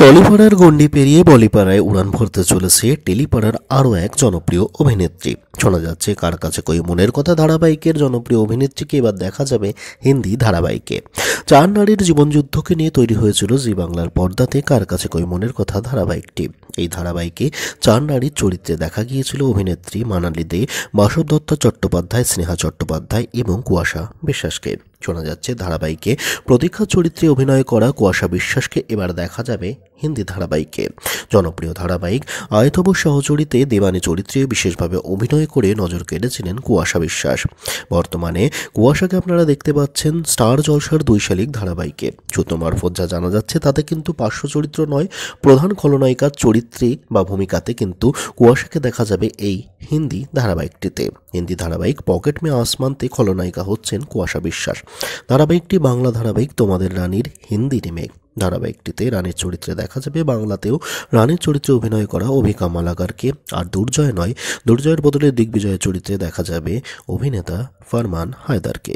টলিপাড়ার গণ্ডি পেরিয়ে বলিপাড়ায় উড়ান ভরতে চলেছে টেলিপাড়ার আরও এক জনপ্রিয় অভিনেত্রী। শোনা যাচ্ছে কার কাছে কই মনের কথা ধারাবাহিকের জনপ্রিয় অভিনেত্রীকে এবার দেখা যাবে হিন্দি ধারাবাহিকে। চার নারীর জীবনযুদ্ধকে নিয়ে তৈরি হয়েছিল জি বাংলার পর্দাতে কার কাছে কই মনের কথা ধারাবাহিকটি। এই ধারাবাহিকে চার নারীর চরিত্রে দেখা গিয়েছিল অভিনেত্রী মানালি দে, বাসব দত্ত চট্টোপাধ্যায়, স্নেহা চট্টোপাধ্যায় এবং কুয়াশা বিশ্বাসকে। শোনা যাচ্ছে ধারাবাহিকে প্রতীক্ষা চরিত্রে অভিনয় করা কুয়াশা বিশ্বাসকে এবার দেখা যাবে হিন্দি ধারাবাহিকে। জনপ্রিয় ধারাবাহিক আয়তব সহচরিতে দেবানী চরিত্রে বিশেষভাবে অভিনয় করে নজর কেড়েছিলেন কুয়াশা বিশ্বাস। বর্তমানে কুয়াশাকে আপনারা দেখতে পাচ্ছেন স্টার জলসার ২ শালিক ধারাবাহিকে। সূত্র মারফত যা জানা যাচ্ছে তাতে কিন্তু পার্শ্ব চরিত্র নয়, প্রধান খলনায়িকার চরিত্রে বা ভূমিকাতে কিন্তু কুয়াশাকে দেখা যাবে এই হিন্দি ধারাবাহিকটিতে। হিন্দি ধারাবাহিক পকেট মে আসমানতে খলনায়িকা হচ্ছেন কুয়াশা বিশ্বাস। ধারাবাহিকটি বাংলা ধারাবাহিক তোমাদের রানীর হিন্দি রিমেক। ধারাবাহিকটিতে রানীর চরিত্রে দেখা যাবে বাংলাতেও রানীর চরিত্রে অভিনয় করা অভিকা মালাকারকে। আর দুর্জয় নয়, দুর্জয়ের বদলে দিগ্বিজয়ের চরিত্রে দেখা যাবে অভিনেতা ফারমান হায়দারকে।